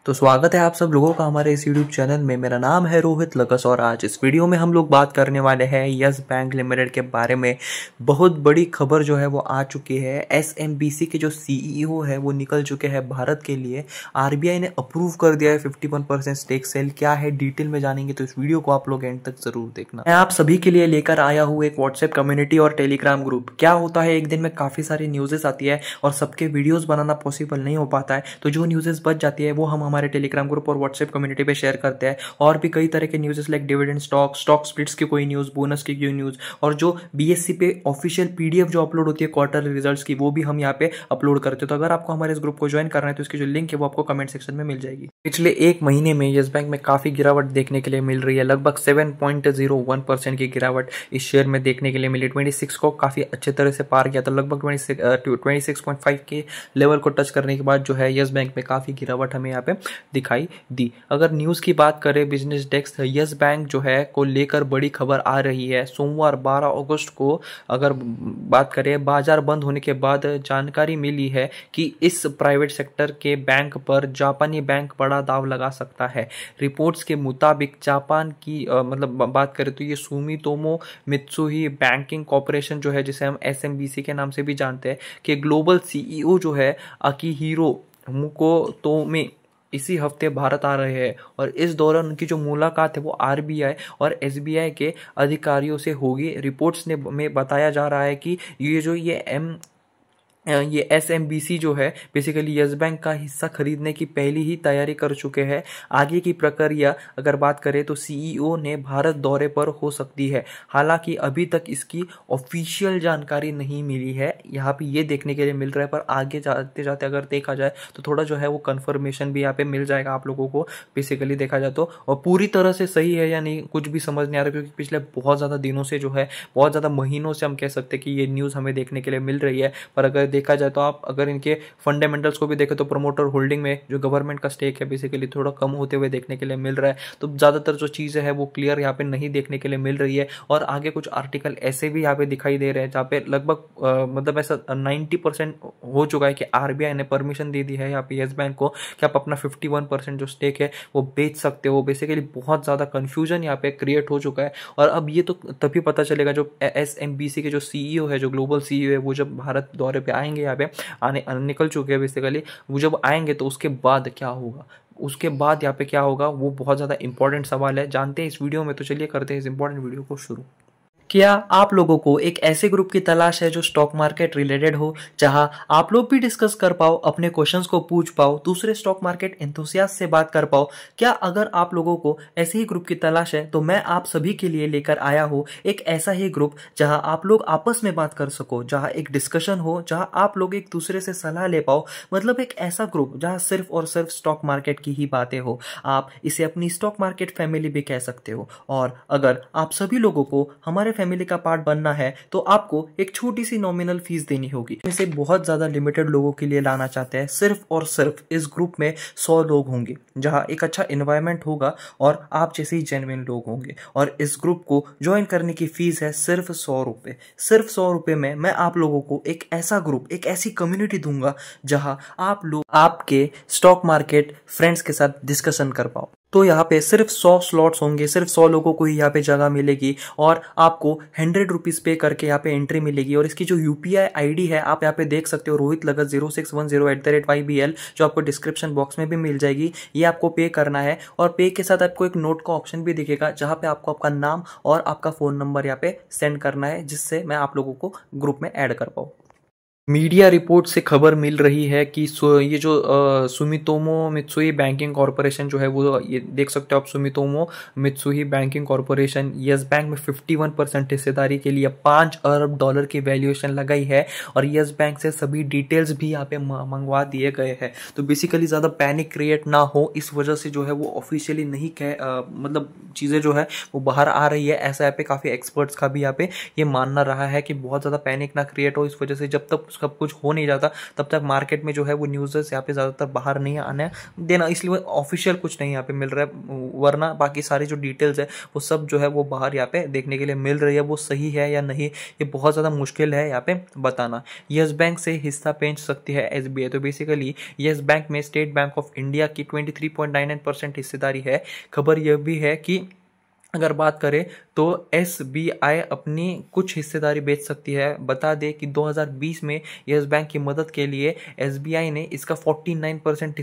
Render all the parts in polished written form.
तो स्वागत है आप सब लोगों का हमारे इस YouTube चैनल में। मेरा नाम है रोहित लगस और आज इस वीडियो में हम लोग बात करने वाले हैं यस बैंक लिमिटेड के बारे में। बहुत बड़ी खबर जो है वो आ चुकी है। SMBC के जो CEO है वो निकल चुके हैं भारत के लिए। RBI ने अप्रूव कर दिया है 51% स्टेक सेल। क्या है डिटेल में जानेंगे तो इस वीडियो को आप लोग एंड तक जरूर देखना। मैं आप सभी के लिए लेकर आया हूँ एक व्हाट्सएप कम्युनिटी और टेलीग्राम ग्रुप। क्या होता है, एक दिन में काफी सारी न्यूज़ेस आती है और सबके वीडियोस बनाना पॉसिबल नहीं हो पाता है, तो जो न्यूज़ेस बच जाती है वो हम हमारे टेलीग्राम ग्रुप और व्हाट्सएप कम्युनिटी पे शेयर करते हैं। और भी कई तरह के news like dividend stock splits की कोई न्यूज़, बोनस की कोई न्यूज़, और जो BSE पे ऑफिशियल PDF जो अपलोड होती है क्वार्टरली रिजल्ट्स की, वो भी हम यहाँ पे अपलोड करते हैं। तो अगर आपको हमारे इस ग्रुप को ज्वाइन करना है तो इसकी जो लिंक है वो आपको कमेंट सेक्शन में मिल जाएगी। पिछले एक महीने में यस बैंक में काफी गिरावट देखने के लिए मिल रही है। लगभग 7.01% की गिरावट इस शेयर में देखने के लिए मिली। 26 को काफी अच्छे तरह से पार किया, तो लगभग 26.5 के लेवल को टच करने के बाद जो है यस बैंक में काफी गिरावट हमें यहाँ पे दिखाई दी। अगर न्यूज़ की बात करें, बिजनेस डेस्क यस बैंक जो है को लेकर बड़ी खबर आ रही है। सोमवार 12 अगस्त को अगर बात करें, बाजार बंद होने के बाद जानकारी मिली है कि इस प्राइवेट सेक्टर के बैंक पर जापानी बैंक बड़ा दाव लगा सकता है। रिपोर्ट्स के मुताबिक जापान की मतलब बात करें तो ये सुमितोमो मित्सुही बैंकिंग कॉर्पोरेशन जो है, जिसे हम SMBC के नाम से भी जानते हैं, कि ग्लोबल CEO जो है अकिहिरो मुकोतोमे इसी हफ्ते भारत आ रहे हैं। और इस दौरान उनकी जो मुलाकात है वो RBI और SBI के अधिकारियों से होगी। रिपोर्ट्स में बताया जा रहा है कि ये SMBC जो है बेसिकली यस बैंक का हिस्सा खरीदने की पहली ही तैयारी कर चुके हैं। आगे की प्रक्रिया अगर बात करें तो CEO ने भारत दौरे पर हो सकती है। हालांकि अभी तक इसकी ऑफिशियल जानकारी नहीं मिली है, यहाँ पे ये देखने के लिए मिल रहा है, पर आगे जाते जाते अगर देखा जाए तो थोड़ा जो है वो कंफर्मेशन भी यहाँ पे मिल जाएगा आप लोगों को, बेसिकली देखा जाए तो। और पूरी तरह से सही है या नहीं कुछ भी समझ नहीं आ रहा, क्योंकि पिछले बहुत ज़्यादा दिनों से जो है, बहुत ज़्यादा महीनों से हम कह सकते हैं कि ये न्यूज़ हमें देखने के लिए मिल रही है। पर अगर देखा जाए तो आप अगर इनके फंडामेंटल्स को भी देखें तो प्रमोटर होल्डिंग में जो गवर्नमेंट का स्टेक है बेसिकली थोड़ा कम होते हुए देखने के लिए मिल रहा है। तो ज़्यादातर जो चीज़ें हैं वो क्लियर यहाँ पे नहीं देखने के लिए मिल रही है। और आगे कुछ आर्टिकल ऐसे भी यहाँ पे दिखाई दे रहे हैं जहाँ पे लगभग मतलब ऐसा 90% हो चुका है कि RBI ने परमिशन दे दी है यहाँ पे यस बैंक को कि आप अपना 51% जो स्टेक है वो बेच सकते हो। बेसिकली बहुत ज़्यादा कन्फ्यूजन यहाँ पे क्रिएट हो चुका है। और अब ये तो तभी पता चलेगा जो SMBC के जो CEO है, जो ग्लोबल CEO है, वो जब भारत दौरे पे आएंगे, यहाँ पे निकल चुके हैं बेसिकली, वो जब आएंगे तो उसके बाद क्या होगा, उसके बाद यहाँ पे क्या होगा, वो बहुत ज़्यादा इंपॉर्टेंट सवाल है, जानते हैं इस वीडियो में। तो चलिए करते हैं इस इंपॉर्टेंट वीडियो को शुरू। क्या आप लोगों को एक ऐसे ग्रुप की तलाश है जो स्टॉक मार्केट रिलेटेड हो, जहां आप लोग भी डिस्कस कर पाओ, अपने क्वेश्चंस को पूछ पाओ, दूसरे स्टॉक मार्केट एंथुसियास्ट से बात कर पाओ? क्या अगर आप लोगों को ऐसे ही ग्रुप की तलाश है तो मैं आप सभी के लिए लेकर आया हूं एक ऐसा ही ग्रुप जहां आप लोग आपस में बात कर सको, जहां एक डिस्कशन हो, जहां आप लोग एक दूसरे से सलाह ले पाओ। मतलब एक ऐसा ग्रुप जहां सिर्फ और सिर्फ स्टॉक मार्केट की ही बातें हो। आप इसे अपनी स्टॉक मार्केट फैमिली भी कह सकते हो। और अगर आप सभी लोगों को हमारे फैमिली का पार्ट बनना है तो आपको एक छोटी सी नॉमिनल फीस देनी होगी। इसे बहुत ज्यादा लिमिटेड लोगों के लिए लाना चाहते हैं। सिर्फ और सिर्फ इस ग्रुप में 100 लोग होंगे, जहां एक अच्छा एनवायरनमेंट होगा और आप जैसे ही जेन्युइन लोग होंगे। और इस ग्रुप को ज्वाइन करने की फीस है सिर्फ 100 रुपए। सिर्फ 100 रुपए में मैं आप लोगों को एक ऐसा ग्रुप, एक ऐसी कम्युनिटी दूंगा जहां आप लोग आपके स्टॉक मार्केट फ्रेंड्स के साथ डिस्कशन कर पाओ। तो यहाँ पे सिर्फ 100 स्लॉट्स होंगे, सिर्फ 100 लोगों को ही यहाँ पे जगह मिलेगी और आपको 100 रुपीज़ पे करके यहाँ पे एंट्री मिलेगी। और इसकी जो UPI ID है आप यहाँ पे देख सकते हो, रोहित लगत 0610@YBL, जो आपको डिस्क्रिप्शन बॉक्स में भी मिल जाएगी। ये आपको पे करना है और पे के साथ आपको एक नोट का ऑप्शन भी दिखेगा जहाँ पे आपको आपका नाम और आपका फ़ोन नंबर यहाँ पे सेंड करना है, जिससे मैं आप लोगों को ग्रुप में ऐड कर पाऊँ। मीडिया रिपोर्ट से खबर मिल रही है कि ये जो सुमितोमो मित्सुही बैंकिंग कॉरपोरेशन जो है, वो ये देख सकते हो आप, Sumitomo Mitsui banking corporation Yes Bank में 51% हिस्सेदारी के लिए $5 अरब की वैल्यूएशन लगाई है। और यस बैंक से सभी डिटेल्स भी यहाँ पे मंगवा दिए गए हैं। तो बेसिकली ज़्यादा पैनिक क्रिएट ना हो, इस वजह से जो है वो ऑफिशियली नहीं मतलब चीज़ें जो है वो बाहर आ रही है। ऐसा यहाँ पे काफ़ी एक्सपर्ट्स का भी यहाँ पे ये मानना रहा है कि बहुत ज़्यादा पैनिक ना क्रिएट हो। इस वजह से जब तक सब कुछ हो नहीं जाता तब तक मार्केट में जो है वो न्यूज़ यहाँ पे ज़्यादातर बाहर नहीं आने देना, इसलिए ऑफिशियल कुछ नहीं यहाँ पे मिल रहा है, वरना बाकी सारी जो डिटेल्स है वो सब जो है वो बाहर यहाँ पे देखने के लिए मिल रही है। वो सही है या नहीं ये बहुत ज़्यादा मुश्किल है यहाँ पे बताना। यस बैंक से हिस्सा बेच सकती है एसबीआई। तो बेसिकली यस बैंक में स्टेट बैंक ऑफ इंडिया की 23.99% हिस्सेदारी है। खबर यह भी है कि अगर बात करें तो एसबीआई अपनी कुछ हिस्सेदारी बेच सकती है। बता दें कि 2020 में यस बैंक की मदद के लिए एसबीआई ने इसका 49%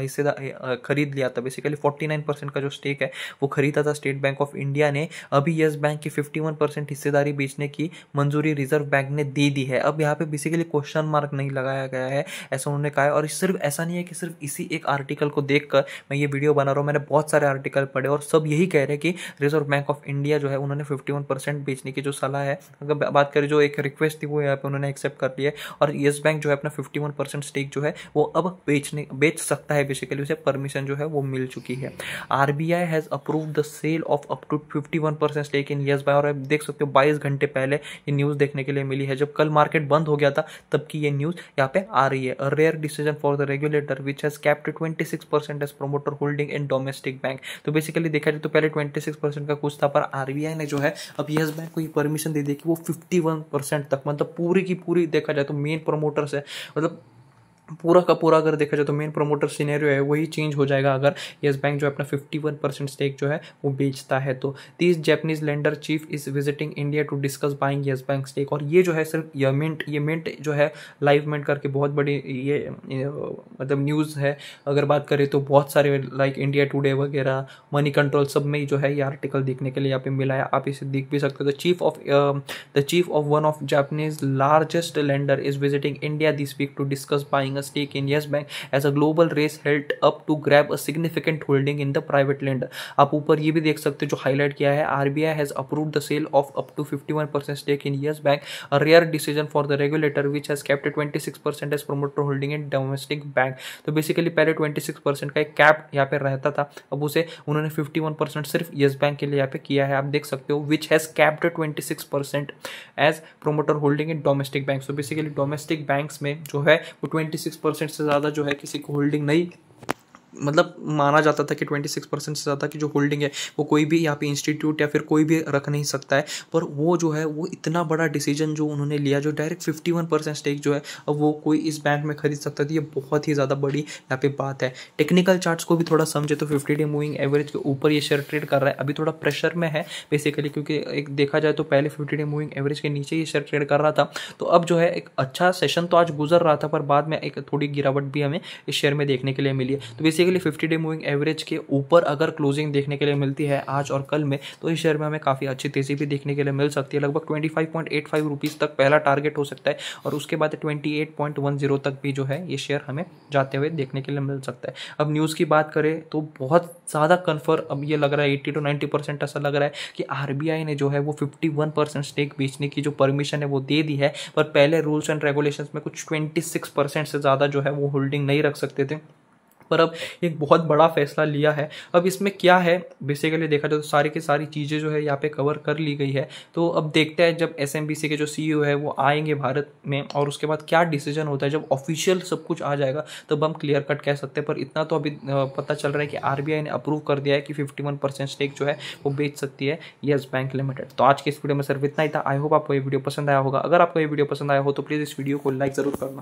हिस्सेदार खरीद लिया था। बेसिकली 49% का जो स्टेक है वो खरीदा था स्टेट बैंक ऑफ इंडिया ने। अभी यस बैंक की 51% हिस्सेदारी बेचने की मंजूरी रिजर्व बैंक ने दे दी है। अब यहाँ पे बेसिकली क्वेश्चन मार्क नहीं लगाया गया है, ऐसा उन्होंने कहा है। और सिर्फ ऐसा नहीं है कि सिर्फ इसी एक आर्टिकल को देखकर मैं ये वीडियो बना रहा हूँ, मैंने बहुत सारे आर्टिकल पढ़े और सब यही कह रहे हैं कि रिजर्व बैंक ऑफ इंडिया जो है उन्होंने 51% बेचने की जो सलाह है, अगर बात करें जो एक रिक्वेस्ट थी वो यहाँ पे उन्होंने एक्सेप्ट कर लिया है। और यस बैंक जो है अपना 51% स्टेक जो है वो अब बेच सकता है। बेसिकली उसे परमिशन जो है वो मिल चुकी है। RBI has approved the sale of up to 51% stake in Yes Bank. और आप देख सकते हो 22 घंटे पहले ये न्यूज़ देखने के लिए मिली है, जब कल मार्केट बंद हो गया था तब की ये न्यूज़ यहाँ पे आ रही है। A rare decision for the regulator which has capped 26% as promoter holding in domestic bank. तो बेसिकली देखा जाए तो पहले 26% का कुछ था, पर आरबीआई ने जो है अब यस बैंक को ये परमिशन दे दी कि वो 51% तक, मतलब पूरी की पूरी देखा जाए तो मेन प्रोमोटर से, मतलब पूरा का पूरा अगर देखा जाए तो मेन प्रोमोटर सिनेरियो है वही चेंज हो जाएगा अगर यस बैंक जो अपना 51% स्टेक जो है वो बेचता है। तो this Japanese lender chief is visiting India to discuss buying Yes Bank stake. और ये जो है सिर्फ ये मिंट जो है लाइव मिंट करके बहुत बड़ी ये मतलब न्यूज़ है। अगर बात करें तो बहुत सारे लाइक इंडिया टुडे वगैरह, मनी कंट्रोल, सब में जो है ये आर्टिकल देखने के लिए यहाँ पे मिला है, आप इसे देख भी सकते हो। The chief of one of Japanese largest lender is visiting India this week to discuss buying a stake in Yes Bank as a global race held up to grab a significant holding in the private lender। आप ऊपर ये भी देख सकते हो जो highlight किया है, RBI has approved the sale of up to 51% stake in Yes Bank, a rare decision for the regulator which has kept 26% as promoter holding in domestic bank। तो बेसिकली पहले 26% का एक कैप यहाँ पे रहता था, अब उसे उन्होंने 51% सिर्फ Yes Bank के लिए यहाँ पे किया है। आप देख सकते हो which has kept 26% as promoter holding in domestic banks। तो बेसिकली डोमेस्टिक बैंक्स में जो है वो 26% से ज़्यादा जो है किसी को होल्डिंग नहीं, मतलब माना जाता था कि 26% से ज़्यादा की जो होल्डिंग है वो कोई भी यहाँ पे इंस्टीट्यूट या फिर कोई भी रख नहीं सकता है। पर वो जो है वो इतना बड़ा डिसीजन जो उन्होंने लिया, जो डायरेक्ट 51% स्टेक जो है अब वो कोई इस बैंक में खरीद सकता था, ये बहुत ही ज़्यादा बड़ी यहाँ पे बात है। टेक्निकल चार्ट्स को भी थोड़ा समझे तो 50 डे मूविंग एवरेज के ऊपर ये शेयर ट्रेड कर रहा है, अभी थोड़ा प्रेशर में है बेसिकली, क्योंकि एक देखा जाए तो पहले 50 डे मूविंग एवरेज के नीचे ये शेयर ट्रेड कर रहा था। तो अब जो है एक अच्छा सेशन तो आज गुजर रहा था, पर बाद में एक थोड़ी गिरावट भी हमें इस शेयर में देखने के लिए मिली है। तो बेसिकली 50 डे मूविंग एवरेज के ऊपर अगर क्लोजिंग देखने के लिए मिलती है आज और कल में, तो इस शेयर में हमें काफ़ी अच्छी तेज़ी भी देखने के लिए मिल सकती है। लगभग 25.85 रुपीज़ तक पहला टारगेट हो सकता है और उसके बाद 28.10 तक भी जो है ये शेयर हमें जाते हुए देखने के लिए मिल सकता है। अब न्यूज़ की बात करें तो बहुत ज़्यादा कन्फर्म अब ये लग रहा है 80 to 90% ऐसा लग रहा है कि आरबीआई ने जो है वो 51% स्टेक बेचने की जो परमिशन है वो दे दी है। पर पहले रूल्स एंड रेगुलेशंस में कुछ 26% से ज़्यादा जो है वो होल्डिंग नहीं रख सकते थे, पर अब एक बहुत बड़ा फैसला लिया है। अब इसमें क्या है बेसिकली देखा जाए तो सारी की सारी चीज़ें जो है यहाँ पे कवर कर ली गई है। तो अब देखते हैं जब एसएमबीसी के जो सीईओ है वो आएंगे भारत में और उसके बाद क्या डिसीजन होता है, जब ऑफिशियल सब कुछ आ जाएगा तब हम क्लियर कट कह सकते हैं। पर इतना तो अभी पता चल रहा है कि आरबीआई ने अप्रूव कर दिया है कि 51% स्टेक जो है वो बेच सकती है यस बैंक लिमिटेड। तो आज के इस वीडियो में सिर्फ इतना ही था। आई होप आपको ये वीडियो पसंद आया होगा। अगर आपको ये वीडियो पसंद आया हो तो प्लीज़ इस वीडियो को लाइक ज़रूर करना।